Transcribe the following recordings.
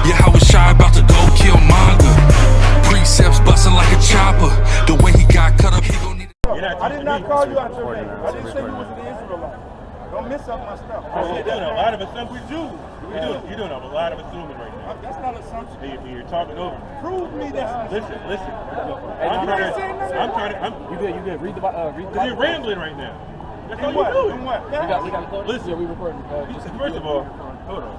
Yeah, I was shy about to go kill manga. Precepts busting like a chopper. The way he got cut up, he gon' need. I did not call you out your name. I didn't say you was an Israelite. Don't mess up my stuff. You're doing a lot of assumptions. You're doing a lot of assuming right now. That's not an assumption. You're talking over. Prove me that's Listen. I'm trying to. You good? Read the Because you're rambling right now. That's all what? you're doing. What? We got to Listen. Yeah, we recording. First of all, hold on.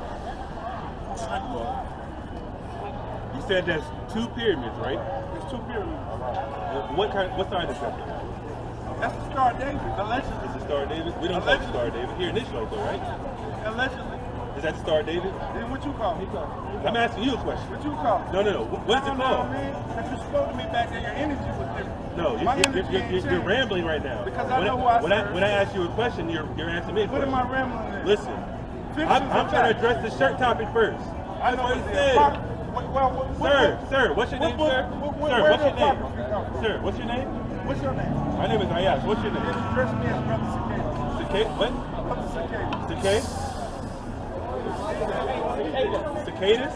You said there's 2 pyramids, right? There's 2 pyramids. What sign is that? That's the Star of David. Allegedly. It's the Star of David? We don't call it the Star of David. Here in Israel, though, right? Allegedly. Is that the Star of David? Then what you call it? I'm asking you a question. What you call it? No. What's it called? Man. Because you spoke to me back then, your energy was different. No, you're rambling right now. Because I know who I serve. When I ask you a question, you're answering me a question. What am I rambling at? Listen, I'm trying to address the shirt topic first. I know what it said. Sir, what's your name, sir? Sir, what's your name? What's your name? My name is Ayash. What's your name? Address me as Brother Cicada. What? Brother Cicada. Cicadas?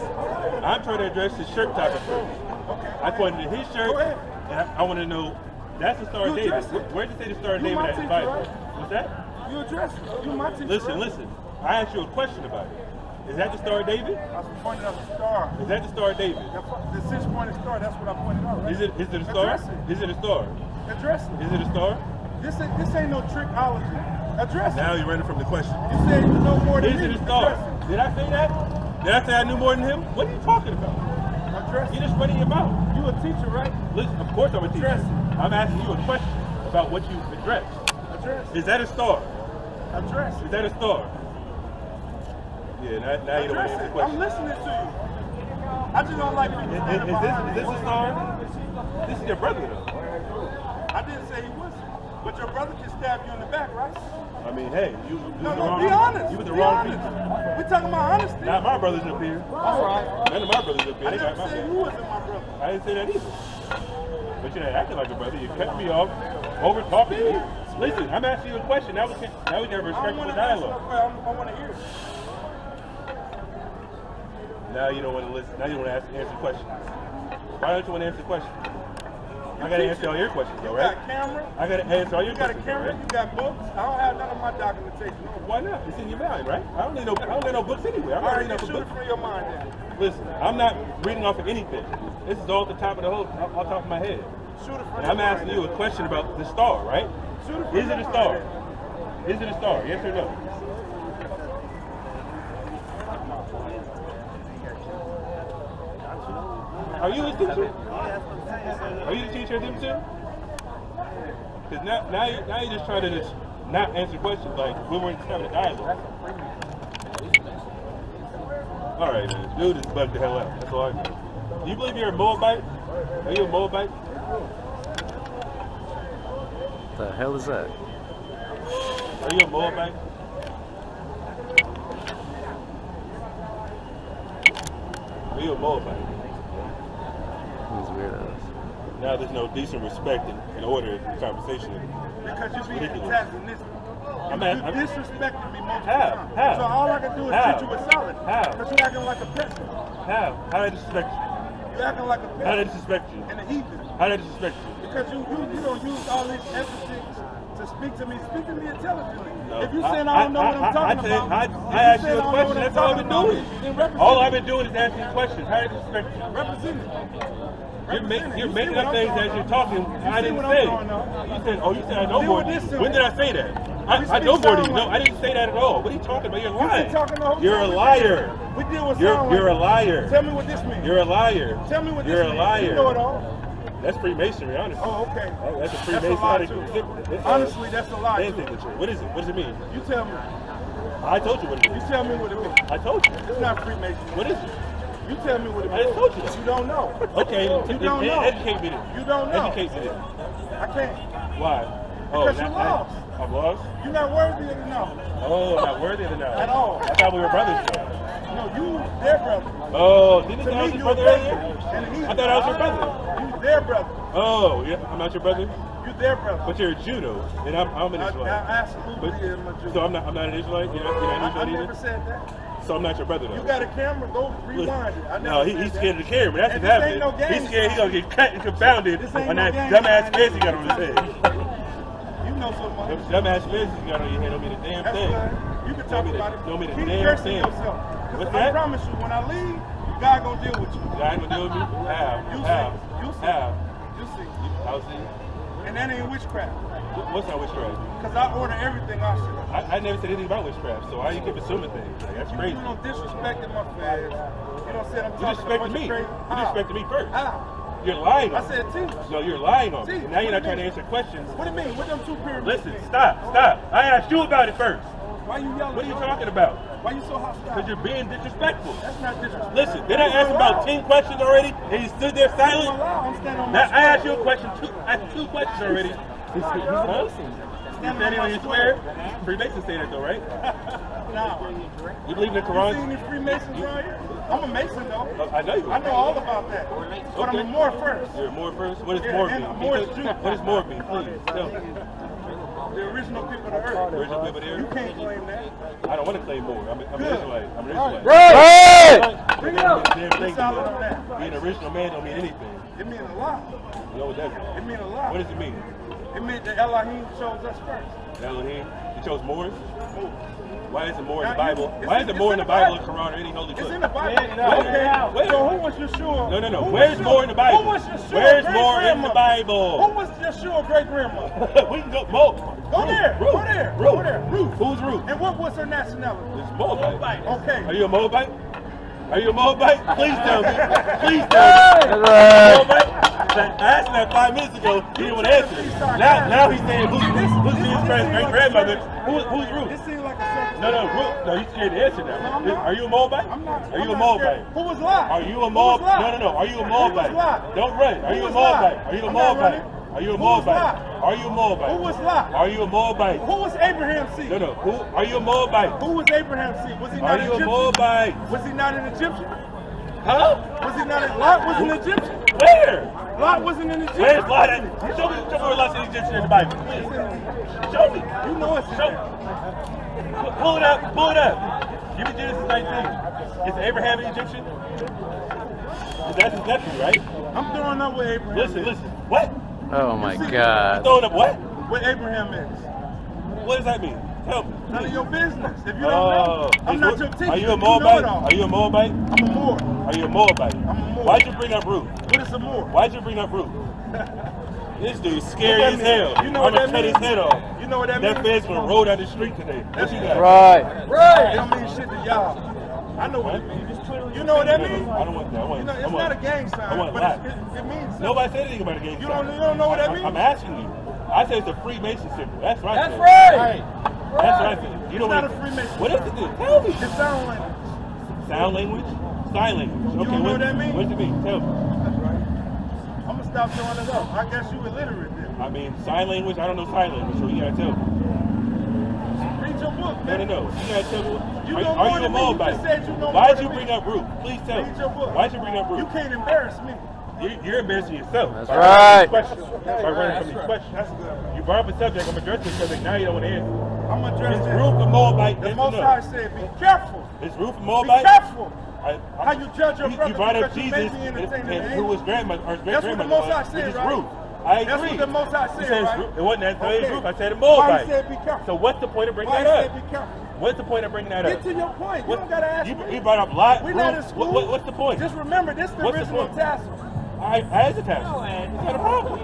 I'm trying to address the shirt topic first. Okay. I pointed to his shirt, and I want to know, that's the Star of David. Where'd you say the Star of David at the Bible? What's that? You address it. You my teacher. Listen. I asked you a question about it. Is that the Star of David? I was pointing out the star. Is that the Star of David? The 6-pointed star, that's what I pointed out, right? Is it a star? Is it a star? Address it. Is it a star? This ain't no trickology. Address it. Now you're running from the question. You said you know more than me. Is it a star? Did I say that? Did I say I knew more than him? What are you talking about? Address it. You're just running your mouth. You a teacher, right? Listen, of course I'm a teacher. Address it. I'm asking you a question about what you addressed. Address it. Is that a star? Address it. Is that a star? Yeah, now you don't want to answer the question. I'm listening to you. I just don't like people standing behind me. Is this a star? This is your brother, though. I didn't say he wasn't. But your brother can stab you in the back, right? I mean, hey, you be honest. You with the be wrong honest. people. We talking about honesty. Not my brothers up here. That's right. None of my brothers up here. I never said who wasn't my brother. I didn't say that either. But you're not acting like a brother. You cut me off, over talking me. Listen, I'm asking you a question. Now we can have a respectful dialogue. I want to hear it. Now you don't want to listen. Now you don't want to answer the question. Why don't you want to answer the question? I got to answer all your questions, though, right? You got a camera. I got to answer all your questions. You got a camera. You got books. I don't have none of my documentation. Why not? It's in your mind, right? I don't need no books anyway. I'm not reading off a book. Shoot it from your mind then. Listen, I'm not reading off of anything. This is all at the top of the off top of my head. Shoot it from and I'm asking you a question about the star, right? Shoot it from Is it a star? Is it a star? Yes or no? Are you a teacher? Are you the teacher of them too? Because now you're just trying to just not answer questions like we weren't just having a dialogue. All right, man. Dude is bugged the hell out. That's all I know. Do you believe you're a Moabite? Are you a Moabite? The hell is that? Are you a Moabite? Are you a Moabite? These weirdos. Now there's no decent respect and order in the conversation. Because you're being antagonistic. You disrespected me multiple times. How? So all I can do is treat you with solid. How? Because you're acting like a peasant. How? How did I disrespect you? You're acting like a peasant. How did I disrespect you? And a heathen. How did I disrespect you? Because you don't use all these emphasis to speak to me. Speak to me intelligently. No. If you saying I don't know what I'm talking about, I asked you a question. That's all I've been doing. All I've been doing is asking questions. How did I disrespect you? Represent it. You're making up things as you're talking. I didn't say. You said I know more than you. When did I say that? I know more than you. No, I didn't say that at all. What are you talking about? You're lying. You're a liar. We deal with You're a liar. Tell me what this means. You're a liar. Tell me what this means. means. You're a liar. You know it all. That's Freemasonry, honestly. Oh, okay. That's a Freemasonic. Honestly, that's a lie too. What is it? What does it mean? You tell me. I told you what it means. You tell me what it means. I told you. It's not Freemasonry. What is it? You tell me what it means. I just told you that. You don't know. Okay. You don't know. Educate me then. You don't know. Educate me then. I can't. Why? Because you're lost. I'm lost? You're not worthy of the knowledge. Oh, not worthy of the knowledge. At all. I thought we were brothers though. No, you their brother. Oh, didn't you say I was you your brother earlier? I thought I was your brother. You their brother. Oh, yeah, I'm not your brother? You their brother. But you're a Jew though, and I'm an Israelite. Absolutely am a Jew. So I'm not an Israelite? You're not an Israelite I either? never said that. So I'm not your brother though. You got a camera? Go rewind it. I No, never he's said scared of the camera. That's And what's this ain't happening. no game. He's scared he's gonna get cut and confounded This ain't on no that game. dumbass face he got on his head. You know so much. Them dumbass face you got on your head don't mean a damn That's thing. good. You can talk about it. Don't mean a Keep damn dressing thing. yourself. What's I that? promise you, when I leave, God gonna deal with you. God ain't gonna deal with me? How? You How? see. You see. How? You see. I'll see. And that ain't witchcraft. What's not witchcraft? Because I order everything I should. I never said anything about witchcraft, so why you keep assuming things? Like, that's crazy. You don't disrespect my feds. You don't say I'm You talking disrespected me. You disrespected me first. How? You're lying I on me. said teach. No, you're lying on me. Teach. Now you're What not do trying you to mean? answer questions. What do you mean? What them two pyramids? Listen, stop. I asked you about it first. Why you yelling? What are you talking about? Why you so hostile? Because you're being disrespectful. That's not disrespectful. Listen, did I ask about 10 questions already and you stood there silent? I'm standing on my Now, I asked you a square. question, I asked 2 questions already. Huh? You standing on your square? Freemasons say that though, right? Nah. You believe in the You Quran? see any Freemasons around here? I'm a Mason though. I know you. I know all about that. But I'm a Moor first. You're a Moor first? What does Yeah, Moor and mean? a Moor is Jew. What does Moor mean? Please, tell me. The original people of the earth. The original people there? You can't claim that. I don't want to claim Moor. I'm an Good. Israelite. I'm an Israelite. Right! Bring it up. Damn thing, It's all on that. being an original man don't mean anything. It means a lot. You know what that means? It means a lot. What does it mean? It means that Elohim chose us first. Elohim? He chose Moors? Moor. Why is it more in the Now, Bible? it's- Why is it it's more in in the the Bible, Bible. the Quran, or any holy book? It's in the Bible. Wait, Okay. So who was Yeshua? No. Who Where's was more in the Bible? Who was Yeshua? Where's great more in the grandmother? Bible? Who was Yeshua great grandmother? We can go. Mo. Go Ruth. there. Ruth. Go there. Ruth. Go there. Ruth. Who's Ruth? And what was her nationality? It's Moabite. Okay. Are you a Moabite? Are you a Moabite? Please tell me. Please tell me. Moabite? I asked him that 5 minutes ago. He didn't want to answer. Now he's saying who's his great grandmother? Who's Ruth? This seems like a circus. No, Ruth. No, he's scared to answer No, I'm that. not. Are you a Moabite? I'm not. Are you I'm a not Moabite? scared. Who was Lot? Are you a Who Moabite? was Lot? No. Are you a Who was Moabite? Lot? Don't run. Are Who you a was Lot? Moabite? Are you a I'm not Moabite? running. Are you a Who was Moabite? Lot? Are you a Moabite? Who was Lot? Are you a Moabite? Who was Abraham's seed? No. Who? Are you a Moabite? Who was Abraham's seed? Was he Are not you a Egyptian? Moabite? Was he not an Egyptian? Huh? Was he not a Lot was an Egyptian? Where? Lot wasn't an Egyptian. Where's Lot? Show me where Lot's an Egyptian in the Bible. Please. Show me. You know it's Show me. Pull it up. Pull it up. Give me Genesis 19. Is Abraham an Egyptian? That's his nephew, right? I'm throwing up with Abraham. Listen. What? Oh my You God. throwing up what? What Abraham is. What does that mean? Tell me. None of your business. If you don't know, I'm not your teacher. Are you a know Moabite? it all. Are you a Moabite? I'm a Moor. Are you a Moabite? I'm a Moor. Why'd you bring up Ruth? What is a Moor? Why'd you bring up Ruth? This dude's scary What as that hell. mean? You know I'm what gonna that cut his means? head off. You know what that That means? fed's gonna roll down the street today. What you got? Right. Right. It don't mean shit to y'all. I know what it means. You know what that means? I don't want that. I want, You know, I it's want, not a gang sign, I want but black. it means Nobody said anything about a gang You sign. don't know what that means? I'm asking you. I said it's a Freemason symbol. That's right. That's right. That's what I said. You know It's what? not a Freemason. What is it then? Tell me. It's sound language. Sound language? Sign language. Okay, don't know what that means? What does it mean? Tell me. That's right. I'm gonna stop throwing it up. I guess you illiterate then. I mean, sign language. I don't know sign language, so you gotta tell me. Read your book, No. man. You gotta tell me. You Are know you more a than me. You Moabite? just said you know more Why'd than you me. bring up Ruth? Please tell me. Read your book. Why'd you bring up Ruth? You can't embarrass me. You're embarrassing yourself. That's by right. running from these questions. By running from these questions. That's good. You brought up a subject. I'm addressing the subject. Now you don't want to answer. I'm gonna address Is this. Ruth a Moabite? The Yes or Most no? High said, be careful. Is Ruth a Be Moabite? careful. How you judge your brother You brought up because you Jesus may be and entertaining the who was angels. grandmother or great That's what the grandmother Most High was, said, which is right? Ruth. I agree. That's what the Most High He said, says right? It wasn't that so it's Okay. Ruth. I said a Why Moabite. he said be careful? So what's the point of bringing Why that he up? said be careful? What's the point of bringing that up? Get to your point. You What- don't gotta ask you, me. you brought up Lot. We're Ruth. not in school. What's the point? Just remember, this is the What's the original point? tassel. I is a tassel. It's not a problem.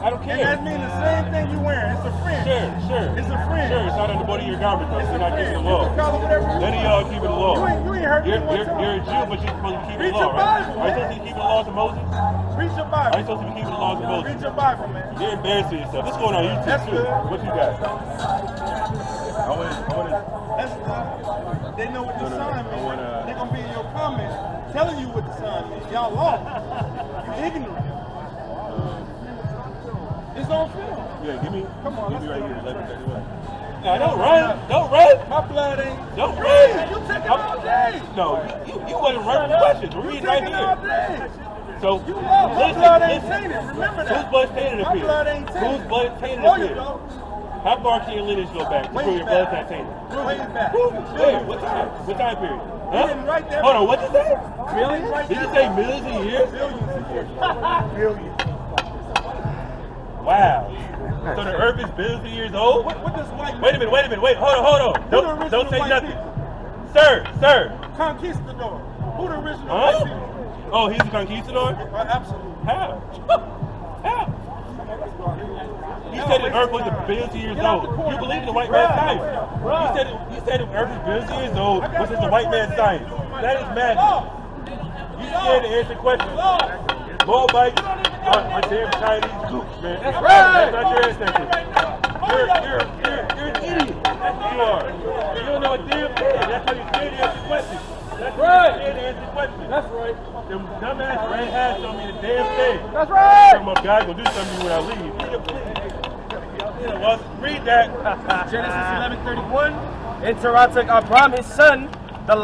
I don't care. And that means the same thing you're wearing. It's a fringe. Sure. It's a fringe. Sure, it's not on the body of your garment though. It's You're a not keeping fringe. the law. You can call it whatever you None of want. y'all keeping the law. You ain't heard me You're, one you're, time. you're a Jew, but you're supposed to be keeping Read the law, your right? Bible, Are you man. supposed to be keeping the laws of Moses? Read your Are you Bible. supposed to be keeping the laws of Moses? Read your Bible, man. You're embarrassing yourself. This is going on YouTube That's too. good. What you got? I want to. That's good. They know what the sign means. wanna- They're going to be in your comments telling you what the sign means. Y'all lost. You're ignorant. It's on film. Yeah, give me. Come on, Give me let's right go. here. 11:31. Nah, don't run. Don't run. My blood ain't. Don't Man, run. you taking all day. No, you wasn't running the questions. We're You reading right taking all here. day. So You lost. My blood ain't tainted. Remember that. Whose blood tainted My up here? blood ain't tainted. Whose blood tainted Oh, up you here? know. How far can your lineage go back to prove your blood titanium? Way back. Where? What time? What time period? He didn't write that. Hold on, what did you say? Millions? Did you say millions of years? Billions of years. Billions. Wow. So the earth is billions of years old? What does white Wait a minute, wait, hold on. Don't say nothing. Sir. Conquistador. Who the original Huh? white people? Oh, he's a conquistador? Absolutely. How? How? He said the earth was a billion years old. You believe in the white man's science. You said the earth is billions of years old, which is the white man's science. That is madness. You scared to answer questions. Moabites are damn Chinese gooks, man. That's not your ancestors. You're an idiot. That's what you are. You don't know a damn thing. That's how you're scared to answer questions. That's why you're scared to answer questions. That's right. Them dumbass red hats don't mean a damn thing. That's right. Talking about God gonna do something to me when I leave. Well, read that. Genesis 11:31. And Terah took Abram his son, and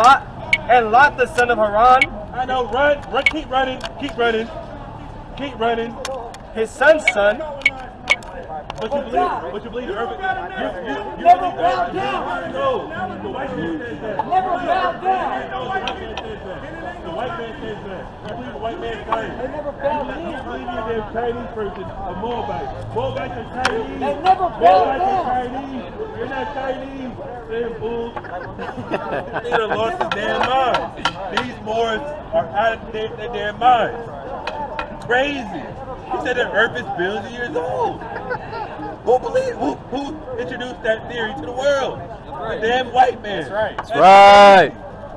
Lot the son of Haran, I know, run, keep running. his son's son. What you believe the earth? You Never believe the bow earth? down. No, the white man says that. Never bow down. No, the white man says that. The white man says that. You believe the white man's science. They never bow You down. believe you're a damn Chinese person, a Moabite. Moabites are Chinese. They never bow Moabites are down. Chinese. They're not Chinese. Damn fools. They done lost their damn minds. These Moors are out of their damn minds. Crazy. He said the earth is billions of years old. Who introduced that theory to the world? The damn white man. That's Right.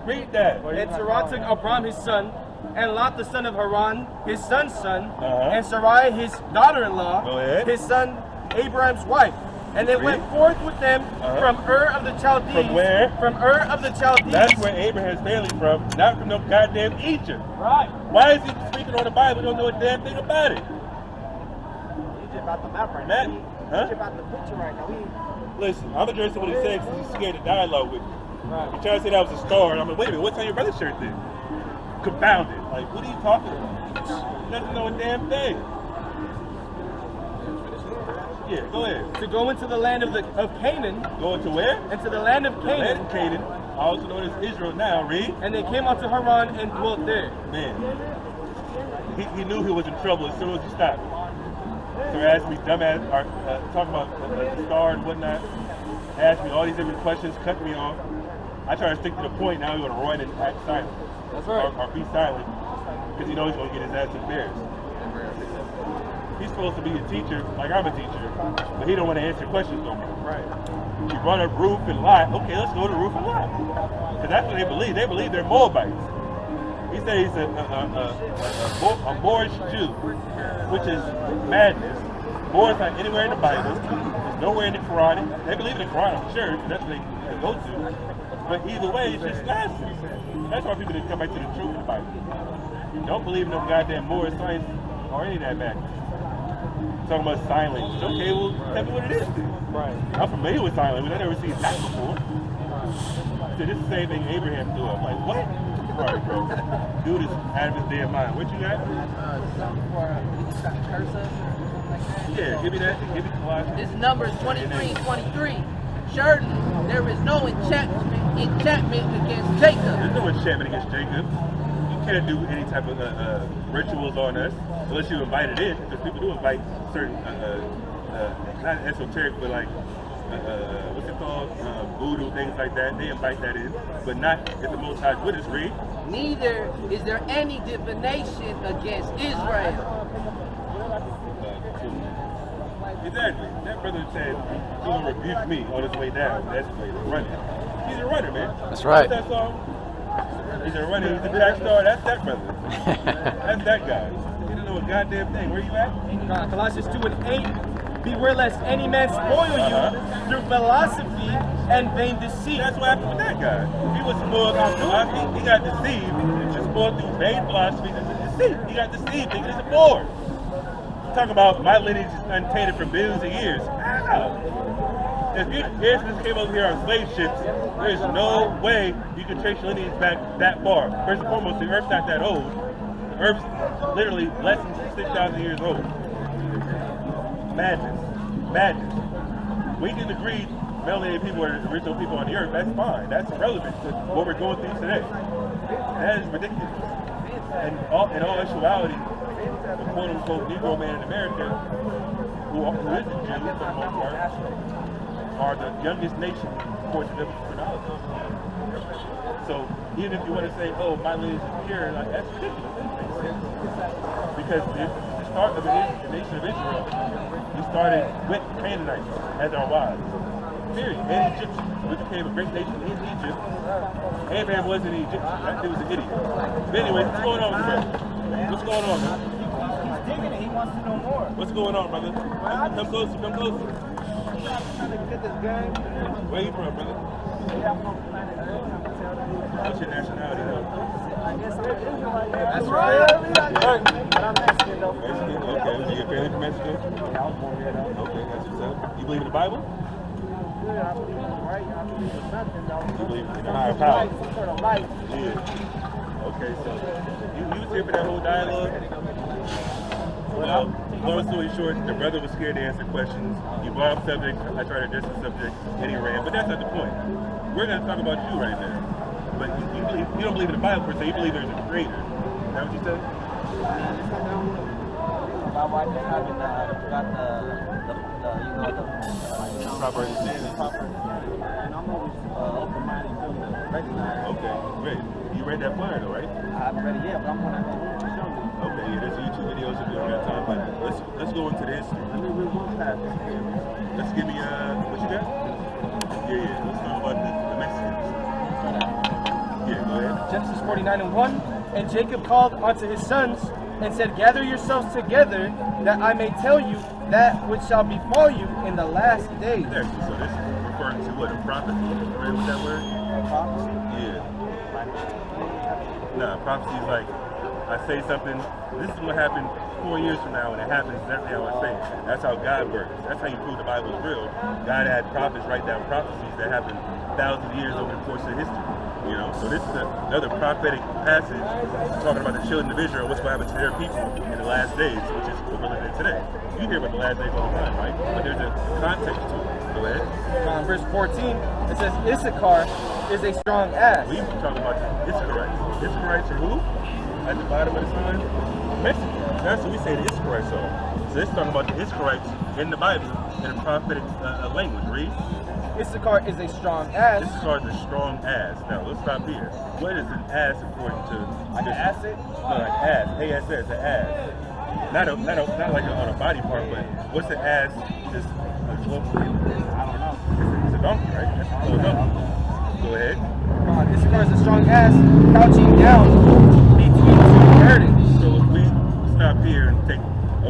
Read that. And Terah took Abram his son, and Lot the son of Haran, his son's son, and Sarai his daughter-in-law, Go ahead. his son Abraham's wife. And they went forth with them from Ur of the Chaldees. From where? From Ur of the Chaldees. That's where Abraham's family from, not from no goddamn Egypt. Right. Why is he speaking on the Bible? He don't know a damn thing about it. Egypt about the map right Matt, huh? Egypt about the picture right now. Listen, I'm addressing what he said because he's scared to dialogue with me. He tried to say that was a star, and I'm like, wait a minute, what's on your brother's shirt then? Confounded. Like, what are you talking about? He doesn't know a damn thing. Yeah, go ahead. To go into the land of Canaan, Going to where? into the land of Land of Canaan, Canaan, also known as Israel now. Read. and they came unto Haran and dwelt there. Man, he knew he was in trouble as soon as he stopped. So he asked me dumbass, talking about the star and whatnot, asked me all these different questions, cut me off. I try to stick to the point, now he's going to run and act silent. That's right. Or be silent, because he knows he's going to get his ass embarrassed. He's supposed to be a teacher, like I'm a teacher, but he don't want to answer questions no more. Right. You run a roof and lie. Okay, let's go to the roof and lie. Because that's what they believe. They believe they're Moabites. He said he's a Moorish Jew, which is madness. Moor is not anywhere in the Bible. It's nowhere in the Quran. They believe in the Quran, I'm sure. That's what they go to. But either way, it's just nonsense. That's why people didn't come back to the truth of the Bible. Don't believe in no goddamn Moorish science or any of that madness. Talking about sign language. Okay, well, tell me what it is then. Right. I'm familiar with sign language. I've never seen that before. So this is the same thing Abraham do. I'm like, what? All right, bro. Dude is out of his damn mind. What you got? Yeah, give me that. Give me Colossians. This number is 23:23. Surely there is no enchantment against Jacob. There's no enchantment against Jacob. You can't do any type of rituals on us unless you invite it in. Because people do invite certain, not esoteric, but like, what's it called? Voodoo, things like that. They invite that in, but not if the Most High with us. Read. Neither is there any divination against Israel. Exactly. That brother said he's going to rebuke me on his way down. That's the way he's running. He's a runner, man. That's right. What's that song? He's a runner. He's a track star. That's that brother. That's that guy. He don't know a goddamn thing. Where you at? Colossians 2:8. Beware lest any man spoil you through philosophy and vain deceit. That's what happened with that guy. He was spoiled through philosophy. He got deceived. Just spoiled through vain philosophy and deceit. He got deceived thinking he's a Moor. Talking about my lineage is untainted for billions of years. How? If you Israelites came over here on slave ships, there's no way you can trace your lineage back that far. First and foremost, the Earth's not that old. The Earth's literally less than 6,000 years old. Madness. Madness. we can agree melanated people are the original people on the earth. That's fine. That's irrelevant to what we're going through today. That is ridiculous. And in all actuality, the quote-unquote Negro man in America, who is a Jew for the most part, are the youngest nation according to biblical chronology. So even if you want to say, oh, my lineage is pure, like, that's ridiculous. Because the start of the nation of Israel, we started with Canaanites as our wives. Period. And Egyptians. We became a great nation in Egypt. Abraham wasn't an Egyptian, right? He was an idiot. But anyway, what's going on with you, brother? What's going on, man? He's digging it. He wants to know more. What's going on, brother? Come closer, come closer. Where you from, brother? What's your nationality, though? That's right. But I'm Mexican, though. Mexican? Okay. Is your family from Mexico? Yeah, I was born here, though. Okay, that's what's up. You believe in the Bible? Yeah, I believe in right. I believe in nothing, though. You believe in a higher power? Some sort of light. Yeah. Okay, so you was here for that whole dialogue? Well, long story short, the brother was scared to answer questions. You brought up subject, I tried to address the subject, and he ran. But that's not the point. We're going to talk about you right now. But you don't believe in the Bible per se, you believe there's a creator. Is that what you said? My wife and I got the proper understanding. And I'm always open-minded to recognize. Okay, great. You read that flyer though, right? I haven't read it yet, but I'm gonna show you. Okay, yeah, there's YouTube videos if you don't have time. But let's go into this. Let me read one passage. Let's give me what you got? Yeah. Let's talk about the Mexicans. Yeah, go ahead. Genesis 49:1. And Jacob called unto his sons and said, Gather yourselves together, that I may tell you that which shall befall you in the last days. There, so this is referring to what, a prophecy? Right with that word? Prophecy? Yeah. Nah, prophecy is like, I say something, this is what happened 4 years from now, and it happens exactly how I say it. That's how God works. That's how you prove the Bible is real. God had prophets write down prophecies that happened thousands of years over the course of history. You know, so this is another prophetic passage talking about the children of Israel, what's going to happen to their people in the last days, which is what we're living in today. You hear about the last days all the time, right? But there's a context to it. Go ahead. Verse 14, it says, Issachar is a strong ass. We talking about the Israielites. Israielites are who? At the bottom of the sign? Mexicans. That's what we say the Israielites are. So it's talking about the Israielites in the Bible in a prophetic language. Read. Issachar is a strong ass. Issachar is a strong ass. Now let's stop here. What is an ass according to Like an acid? No, like ass. A-S-S, an ass. Not like on a body part, but what's an ass? Just I don't know. It's a donkey, right? That's a little donkey. Go ahead. Issachar is a strong ass, crouching down between two burdens. So if we stop here and take,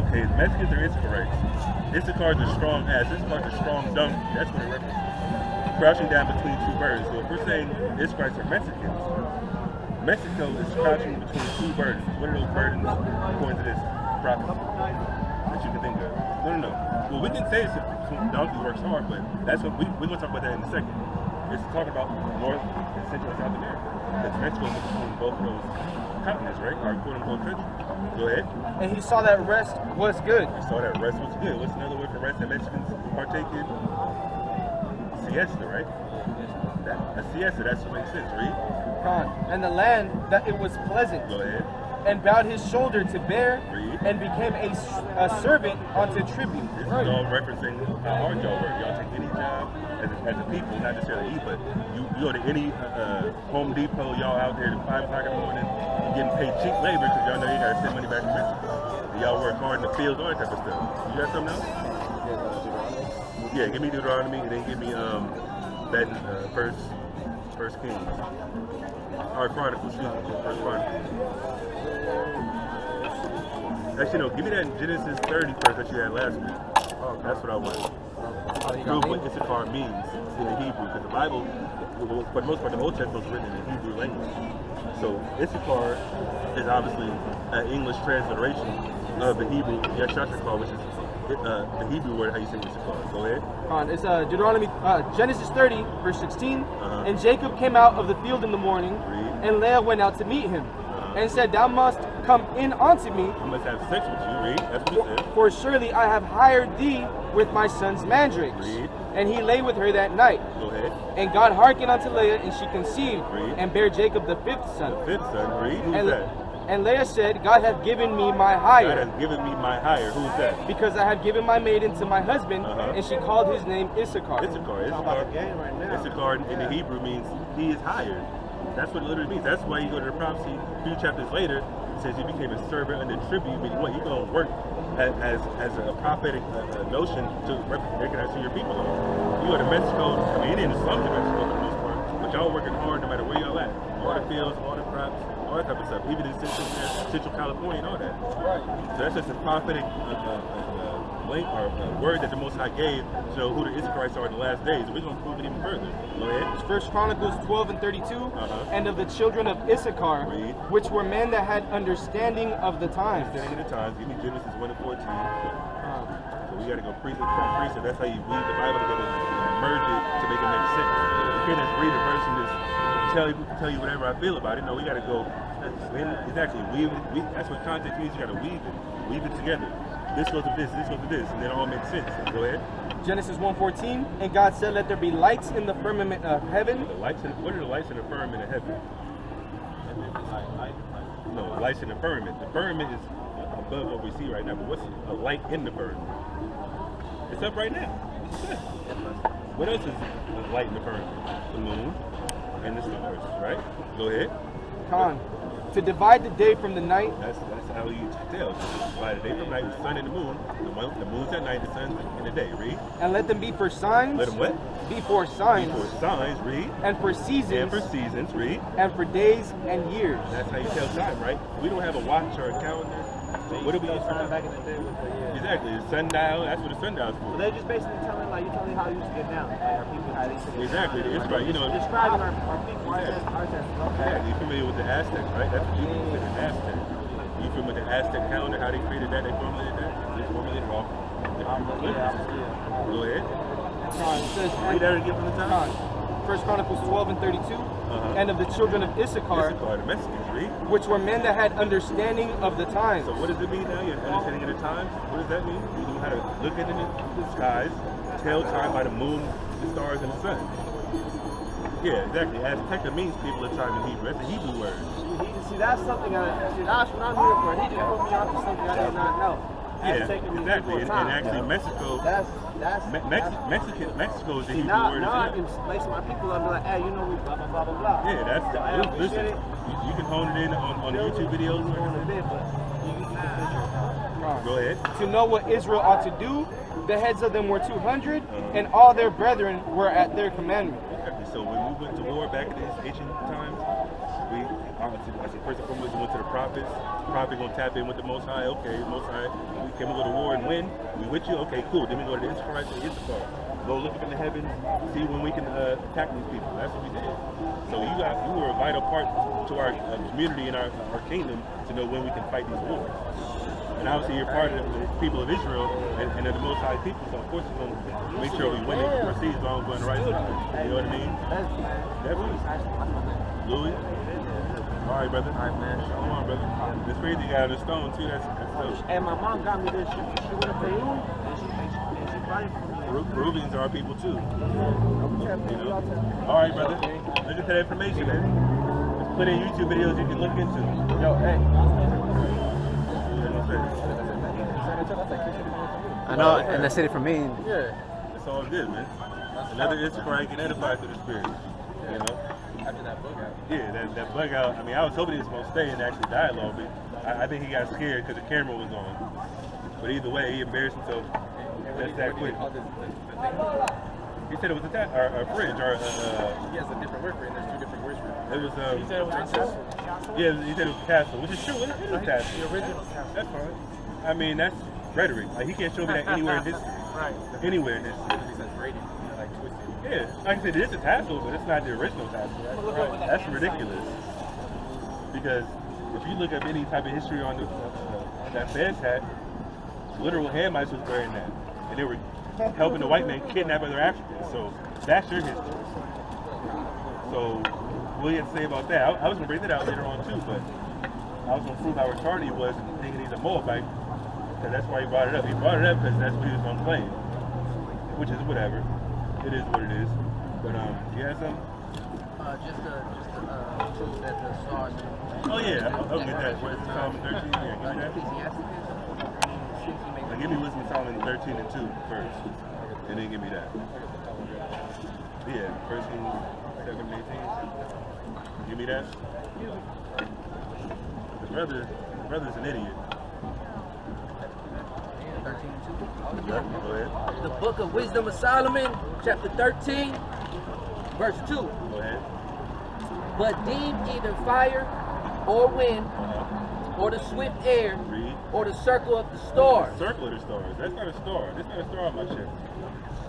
okay, Mexicans are Issacharites. Issachar is a strong ass. Issachar is a strong donkey. That's what it references. Crouching down between two burdens. So if we're saying Issacharites are Mexicans, Mexico is crouching between two burdens. What are those burdens according to this prophecy that you can think of? No. Well, we can say it's a donkey works hard, but that's what we're going to talk about that in a second. It's talking about North and Central and South America. Because Mexico is between both of those continents, right? Our quote-unquote country. Go ahead. And he saw that rest was good. He saw that rest was good. What's another word for rest that Mexicans partake in? Siesta, right? A siesta, that's what makes sense, right? And the land that it was pleasant. Go ahead. And bowed his shoulder to bear, Read. and became a servant unto tribute. This is all referencing how hard y'all work. Y'all take any job as a people, not necessarily eat, but you go to any Home Depot, y'all out there at 5 o'clock in the morning, getting paid cheap labor because y'all know you gotta send money back to Mexico. And y'all work hard in the fields, all that type of stuff. You got something else? Yeah, give me Deuteronomy, and then give me that First Kings. Or Chronicles, excuse me, First Chronicles. Actually, no, give me that in Genesis 30 first that you had last week. That's what I want. Prove what Issachar means in the Hebrew, because the Bible, for the most part, the Old Testament was written in the Hebrew language. So Issachar is obviously an English transliteration of the Hebrew Yeshachar, which is the Hebrew word how you say Issachar. Go ahead. It's Deuteronomy, Genesis 30, verse 16. And Jacob came out of the field in the morning, and Leah went out to meet him, and said, Thou must come in unto me. I must have sex with you. Read. That's what it says. For surely I have hired thee with my son's mandrakes. Read. And he lay with her that night. Go ahead. And God hearkened unto Leah, and she conceived, Read. and bare Jacob the fifth son. The fifth son, read. Who's And, that? and Leah said, God hath given me my God hire, has given me my hire. Who's that? because I have given my maiden to my husband, Uh-huh. and she called his name Issachar. Issachar. Issachar in the Hebrew means he is hired. That's what it literally means. That's why you go to the prophecy a few chapters later. It says you became a servant under tribute, meaning what? You're going to work as a prophetic notion to recognize who your people are. You go to Mexico, I mean, it ain't the slums of Mexico for the most part, but y'all working hard no matter where y'all at. All the fields, all the crops, all that type of stuff. Even in Central California and all that. So that's just a prophetic link or word that the Most High gave to know who the Israelites are in the last days. We're going to prove it even further. Go ahead. First Chronicles 12 and 32, and of the children of Issachar, Read. which were men that had understanding of the times. Understanding of the times. Give me Genesis 1 and 14. So we got to go precept by precept. That's how you weave the Bible together and merge it to make it make sense. You can't just read a verse and just tell you whatever I feel about it. No, we got to go. Exactly. That's what context means. You got to weave it together. This goes with this goes with this, and then it all makes sense. So go ahead. Genesis 1:14, and God said, let there be lights in the firmament of heaven. What are the lights in the firmament of heaven? No, lights in the firmament. The firmament is above what we see right now, but what's a light in the firmament? It's up right now. What else is a light in the firmament? The moon and the stars, right? Go ahead. Con, to divide the day from the night. That's how you tell. Divide the day from night, the sun and the moon. The moon's at night, the sun's in the day. Read. And let them be for signs. Let them what? Be for signs. Be for signs. Read. And for seasons. And for seasons. Read. And for days and years. That's how you tell time, right? We don't have a watch or a calendar. What do we use for back in the day with the Exactly, the sundial. That's what the sundial's for. So they're just basically telling how it used to get down, like our people, how they used to get Exactly, down. it's right. You know, Describing our people, our ancestors. yeah, you familiar with the Aztecs, right? That's what you consider Aztec. You familiar with the Aztec calendar? How they created that? They formulated that. They formulated off. Go ahead. It says, Read that again from the top. First Chronicles 12 and 32, and of the children of Issachar, the Mexicans, read. which were men that had understanding of the times. So what does it mean now? You're understanding of the times? What does that mean? You know how to look at the skies, tell time by the moon, the stars, and the sun. Yeah, exactly. Azteca means people of time in Hebrew. That's a Hebrew word. See, that's something that's what I'm here for. He just put me onto something I did not know. Yeah, exactly. And actually, Mexico. Mexico is the Hebrew word. Now I can lace my people up and be like, hey, you know we blah blah blah blah blah. Yeah, that's listen. You can hone it in on the YouTube videos. Go ahead. To know what Israel ought to do, the heads of them were 200, and all their brethren were at their commandment. Exactly. So when we went to war back in these ancient times, I said first and foremost we went to the prophets. The prophet gonna tap in with the Most High. Okay, Most High, can we go to war and win? We with you? Okay, cool. Then we go to the Israelites and Issachar. Go look up in the heavens, see when we can attack these people. That's what we did. So you were a vital part to our community and our kingdom to know when we can fight these wars. And obviously you're part of the people of Israel and of the Most High people, so of course we're going to make sure we win it and proceed as long as we're on the right side. You know what I mean? Definitely. Louis? All right, brother. All right, man. Come on, brother. This crazy guy on the stone, too. That's dope. And my mom got me this. She went to Peru, and she fighting for me. Peruvians are our people, too. You know? All right, brother. Look at that information, man. There's plenty of YouTube videos you can look into. Yo, hey. I know, in the city for me. Yeah. It's all good, man. Another Israelite can edify through the Spirit. You know? After that bug out. Yeah, that bug out. I mean, I was hoping he was going to stay and actually dialogue, but I think he got scared because the camera was on. But either way, he embarrassed himself. That's that quick. He said it was a fridge, or He has a different word for it, and there's two different words for it. it was He said it was a castle. yeah, he said it was castle, which is true. It is castle. The original castle. That's fine. I mean, that's rhetoric. Like, he can't show me that anywhere in history. Right. Anywhere in history. He says rating, like twisted. Yeah, like I said, it is a tassel, but it's not the original tassel. Right. That's ridiculous. Because if you look up any type of history on that fez hat, literal Hamites was wearing that, and they were helping the white man kidnap other Africans. So that's your history. So what do you have to say about that? I was gonna bring that out later on too, but I was gonna prove how retarded he was and thinking he's a Moabite, because that's why he brought it up. He brought it up because that's what he was gonna claim, which is whatever. It is what it is. But you had some? Just prove that the stars. Oh yeah, I'll get that. Where's Solomon 13? Yeah, give me that. Now, give me Wisdom of Solomon 13 and 2 first, and then give me that. Yeah, 1 Kings 7 and 18. Give me that. The brother's an idiot. 13 and 2. Yeah, go ahead. The book of Wisdom of Solomon, chapter 13, verse 2. Go ahead. But deem either fire or wind or the swift air Read. or the circle of the stars. Circle of the stars. That's not a star. That's not a star on my ship.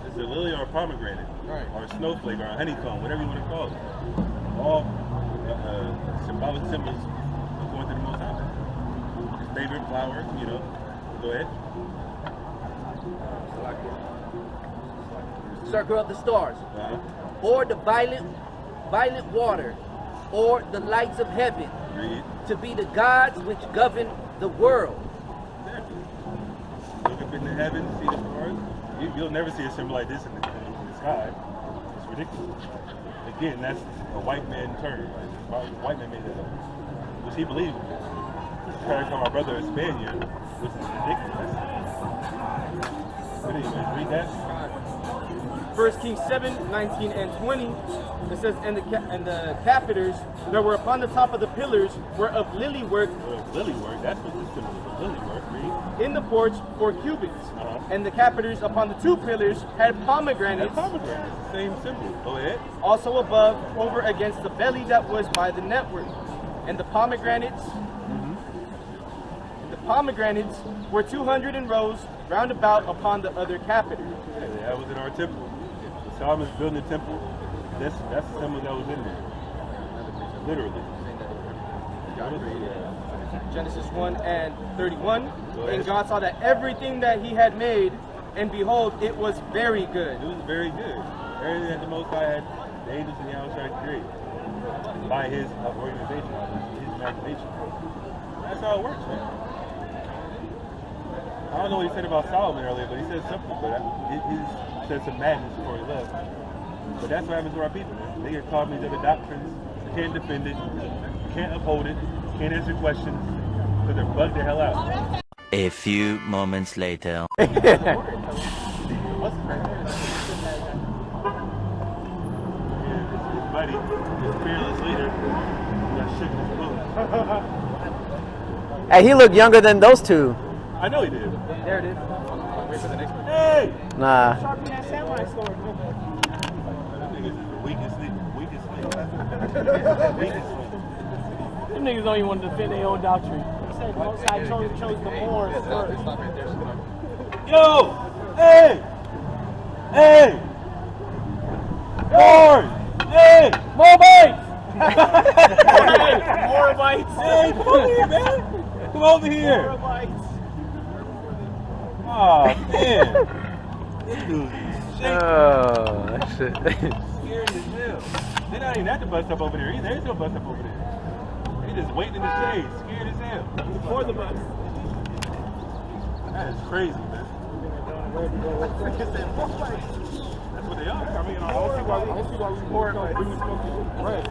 It's a lily or a pomegranate, or a snowflake or a honeycomb, whatever you want to call it. All symbolic symbols according to the Most High. His favorite flower, you know. Go ahead. Circle of the stars. Or the violent water, or the lights of heaven, Read. to be the gods which govern the world. Exactly. Look up in the heavens, see the stars. You'll never see a symbol like this in the sky. It's ridiculous. Again, that's a white man term. Right? White man made that up. Which he believed in. Trying to call my brother a Spaniard, which is ridiculous. But anyways, read that. 1 Kings 7, 19 and 20, it says, and the capiters that were upon the top of the pillars were of lily work. Lily work, that's what this symbol is, lily work, read. In the porch 4 cubits. And the capiters upon the 2 pillars had pomegranates. Same symbol. Go ahead. Also above, over against the belly that was by the network. And the pomegranates, were 200 in rows round about upon the other capiters. Yeah, that was in our temple. Solomon's building a temple. That's the symbol that was in there. Literally. Genesis 1 and 31. And God saw that everything that he had made, and behold, it was very good. It was very good. Everything that the Most High had, the angels and the outside created by his organization, his imagination. That's how it works, man. I don't know what he said about Solomon earlier, but he said something, but he said some madness before he left. But that's what happens to our people, man. They get caught in these other doctrines, can't defend it, can't uphold it, can't answer questions, because they're bugged the hell out. A few moments later. His buddy, his fearless leader, got shook in his boot. Hey, he looked younger than those two. I know he did. There it is. Hey! Nah. Sharpie that samurai sword. That nigga's the weakest link. Them niggas don't even want to defend their own doctrine. He said the Most High chose the Moor first. Yo! Hey! Hey! Lord! Hey! More bites! More bites! Hey, come over here, man! Come over here! More bites! Oh, man! This dude is shaking. Oh, that shit. Scared as hell. They're not even at the bus stop over there either. There's no bus stop over there. They just waiting in the shade, scared as hell. Before the bus. That is crazy, man. That's what they are. I mean, I don't see why we bring the smoke to bread.